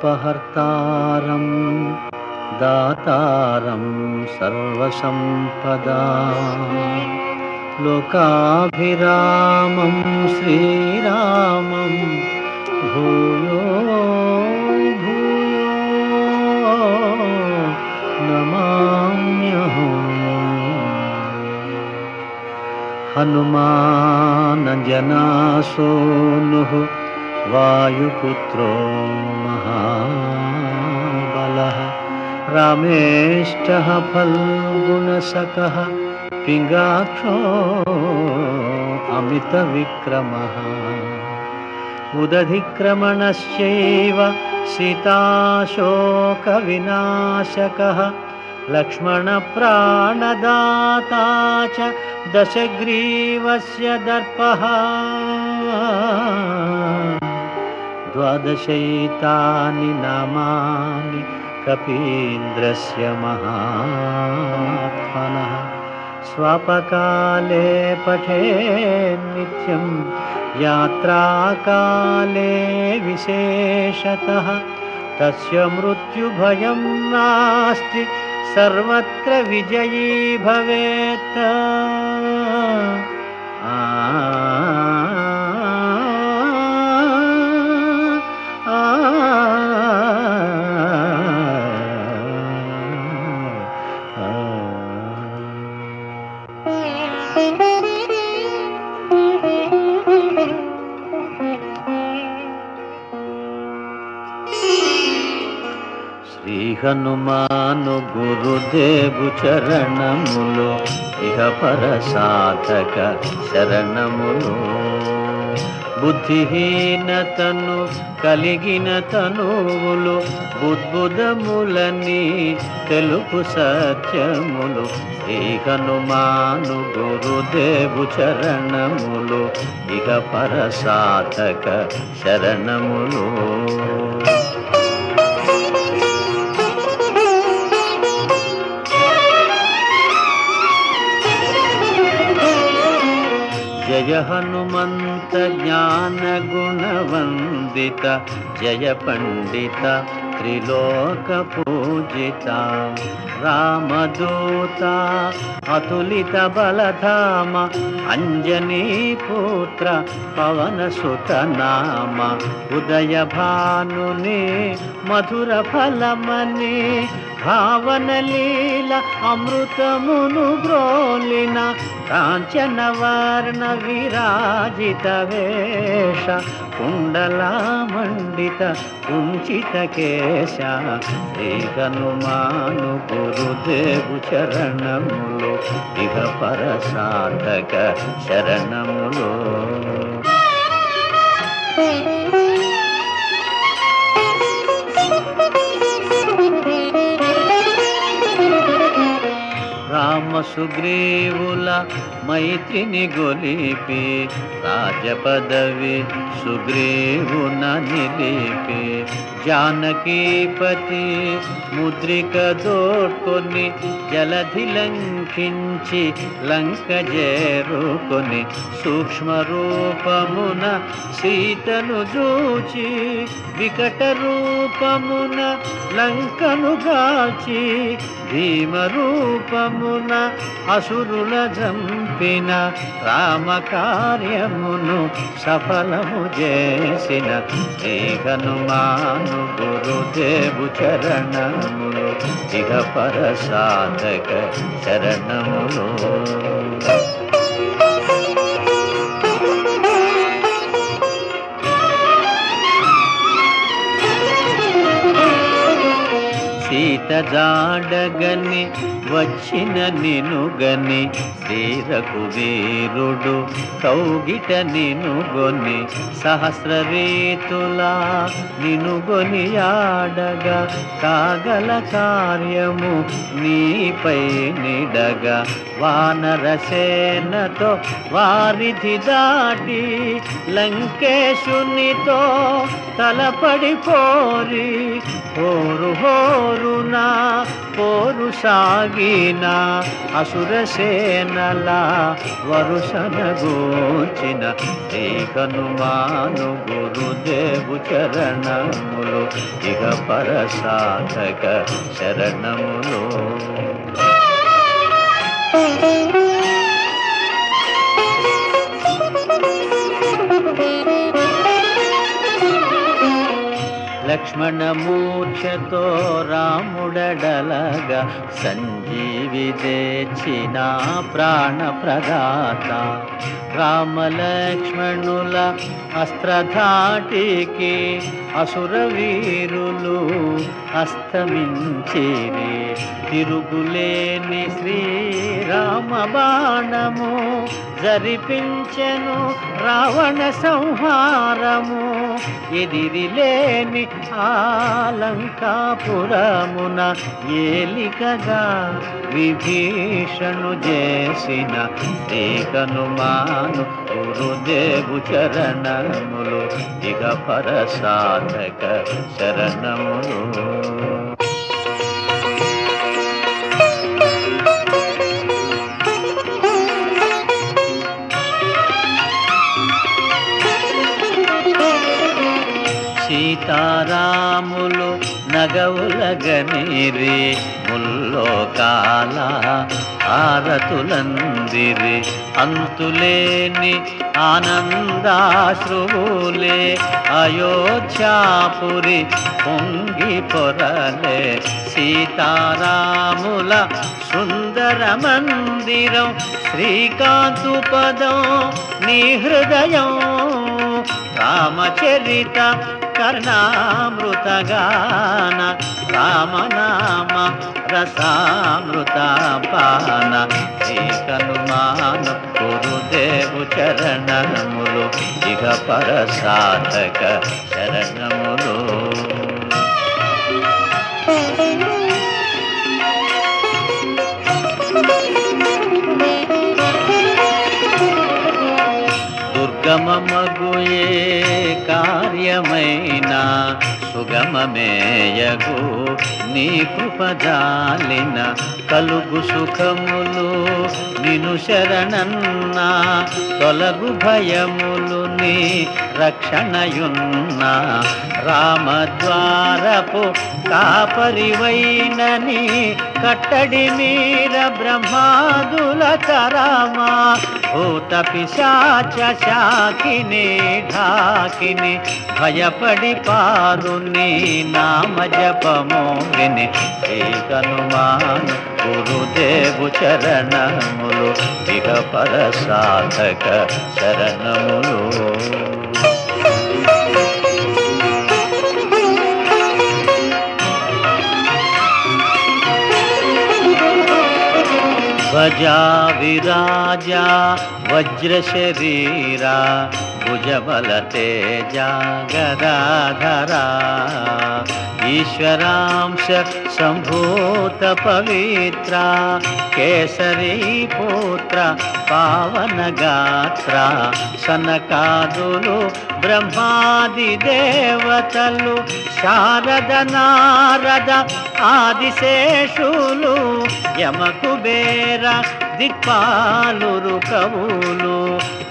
ఆపదామపహర్తారం దాతారం సర్వసంపదా లోకాభిరామం శ్రీరామం భూయో భూయో నమామ్యహం. హనుమానంజనాసూనుః వాయుపుత్రో మహాబలః రామేష్టః ఫల్గుణసఖః పింగాక్షో అమితవిక్రమః ఉదధిక్రమణశ్చైవ సీతాశోకవినాశకః లక్ష్మణప్రాణదాతా చ దశగ్రీవస్య దర్పః ద్వాదశైతాని నామాని కపీంద్రస్య మహాత్మనః స్వపకాలే పఠేన్నిత్యం యాత్రాకాలే విశేషతః తస్య మృత్యుభయం నాస్తి సర్వత్ర విజయీ భవేత్. శ్రీ హనుమాను గురుదేవు చరణములు ఇహ పర సాధక శరణములు. బుద్ధిహీనతను కలిగిన తనువులు బుద్బుదములని తెలుపు సత్యములు. శ్రీ హనుమాను గురుదేవు చరణములు ఇహ పర సాధక శరణములు. జయ హనుమంత జ్ఞాన గుణవందిత జయ పండిత త్రిలోక పూజిత రామదూత అతులిత బలధామ అంజనీ పుత్ర పవన సుత నామ ఉదయ భానుని మధుర ఫలమని భావన లీల అమృతమును గ్రోలిన కాంచన వర్ణ విరాజిత వేష కుండలామండిత కుంచిత కేశ. శ్రీ హనుమాను గురుదేవు చరణములు ఇహ పర సాధక శరణములు. రామ సుగ్రీవుల మైత్రిని గొలిపి రాజపదవి సుగ్రీవున నిలిపి జానకీపతి ముద్రిక దోడ్కొని జలధి లంకించి లంక చేరుకొని సూక్ష్మ రూపమున సీతను చూచి వికట రూపమున లంకను గాచి భీమ రూపమున అసురుల జంపిన రామ కార్యమును సఫలము చేసిన శ్రీ హనుమాను గురుదేవు చరణములు ఇహ పర సాధక శరణములు. సీత జాడగని వచ్చిన నినుగని శ్రీ రఘువీరుడు కౌగిట నినుగొని సహస్ర రీతులా నినుగొని ఆడగా కాగల కార్యము నీపై నిడగా వానరసేనతో వారిధి దాటి లంకేశునితో తలపడి పోరి హోరు హోరునా పోరు ఎదురు సాగిన అసురసేనల వరుసనగూర్చిన శ్రీ హనుమాను గురుదేవు చరణములు ఇహ పరసాధక శరణములు. లక్ష్మణమూర్ఛతో రాముడడలగా సంజీవి తెచ్చిన ప్రాణప్రదాత రామలక్ష్మణుల అస్త్రధాటికి అసురవీరులు అస్తమించిరి. తిరుగులేని శ్రీరామ బాణము జరిపించెను రావణ సంహారము. ఎదిరిలేని ఆలంకాపురమున ఏలికగా విభీషణు చేసిన శ్రీ హనుమాను గురుదేవు చరణములు ఇక పరసాధక శరణములు. సీతారాములు నగవులగనిరి ముల్లోకాల ఆరతులందిరి. అంతులేని ఆనందాశ్రువులే అయోధ్యాపురి పొంగి పొరలే. సీతారాముల సుందర మందిరం శ్రీకాంతు పదం నీ హృదయం. రామచరిత కర్ణామృతగాన రామనామ రసామృత పాన. శ్రీ హనుమాను గురుదేవు చరణములు ఇహ పరసాధక శరణములు. దుర్గమమగుయే కార్యమైన సుగమమేయగు నీ కృపజాలిన కలుగు సుఖములు నిను శరణన్నా. తొలగు భయములు నీ రక్షణయున్న రామద్వారపు కాపరివైనని కట్టడి మీర బ్రహ్మాదుల తరమా. భూత పిశాచ శాకిని ఢాకిని భయపడి పారు నీ నామ జపము విని. శ్రీ హనుమాను గురుదేవు చరణములు ఇహ పరసాధక శరణములు. ధ్వజా విరాజా వజ్ర శరీరా భుజబల తేజ గదాధరా. ఈశ్వరాంశ సంభూత పవిత్ర కేసరీ పుత్ర పావన గాత్ర. సనకాదులు బ్రహ్మాది దేవతలు శారద నారద ఆదిశేషులు యమకుబేర దిక్పాలురు కవులు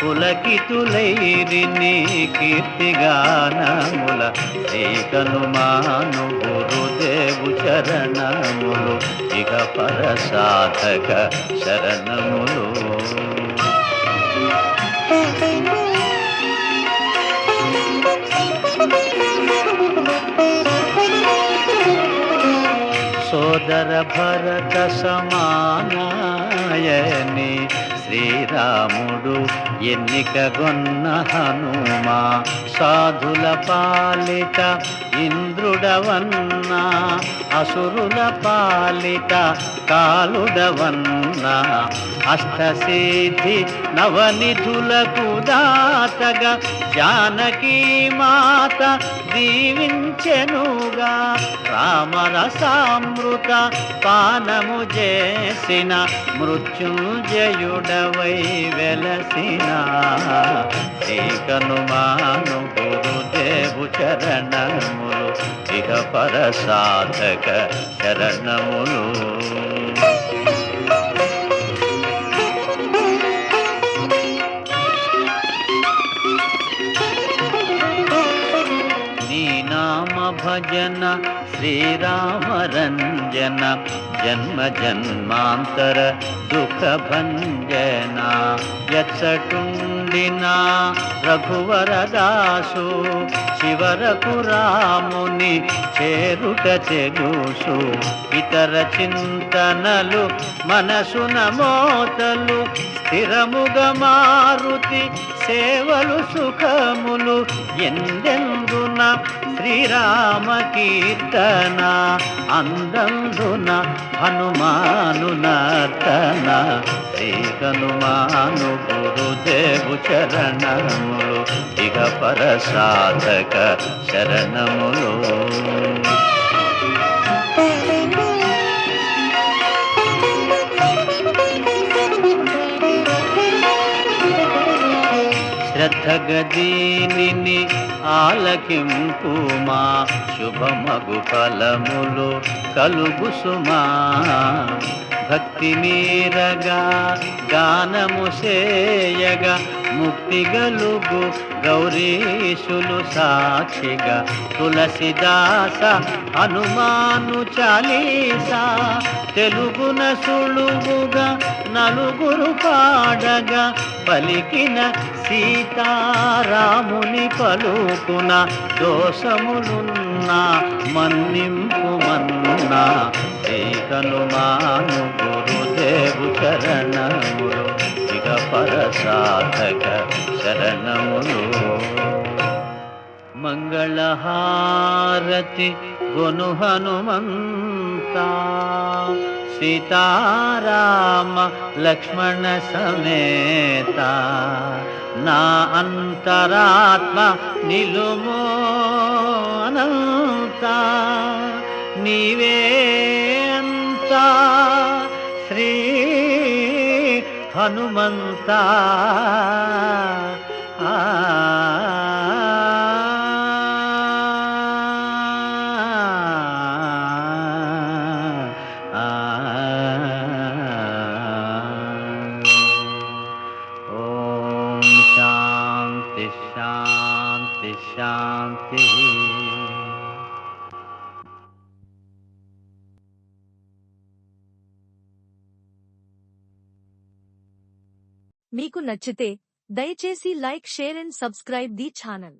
పులకితులైరి నీ కీర్తిగానముల. శ్రీ హనుమాను గురుదేవు చరణములు ఇక పరసాధక శరణములు. సోదర భరత సమానాయని శ్రీరాముడు ఎన్నికగొన్న హనుమా. సాధుల పాలిట ఇంద్రుడవన్నా అసురుల పాలిట కాలుడవన్నా. అష్టసిద్ధి నవనిధులకు దాతగా జానకీ మాత దీవించెనుగా. రామరసామృత పానము చేసిన మృత్యుంజయుడవై వెలసిన శ్రీకనుమాను గురుదేవు చరణములు ఇహ పర సాధక శరణములు. నీ నామ భజన శ్రీరామ రంజన జన్మ జన్మాంతర దుఃఖ భంజన. ఎచ్చటుండినా రఘువరదాసు చివరకు రాముని చేరుట తెలుసు. ఇతర చింతనలు మనసున మోతలు స్థిరముగా మారుతి సేవలు సుఖములు. ఎందెందున శ్రీరామ కీర్తన అందందున హనుమాను నర్తన. శ్రీ హనుమాను గురుదేవు చరణములు ఇహ పర సాధక శరణములు. శ్రద్ధగదీనిని ఆలకింపుమా శుభమగు ఫలములు కలుగు సుమా. భక్తి మీరగా గానము సేయగా ముక్తి గలుగు గౌరీశులు సాక్షిగా. తులసిదాస హనుమాను చాలీసా తెలుగున సులువుగా నలుగురు పాడగా. పలికిన సీతారాముని పలుకున దోషములున్నా మన్నింపు మన్నా. శ్రీ హనుమాను గురుదేవు చరణములు ఇక పర సాధక శరణములు. మంగళహారతి గొను హనుమంతా సీతారామ లక్ష్మణ సమేత. నా అంతరాత్మ నిలుమో అనంత నీవే అంతా శ్రీ హనుమంత. ఓం శాంతి శాంతి శాంతి. మీకు నచ్చితే దయచేసి like, share and subscribe the channel.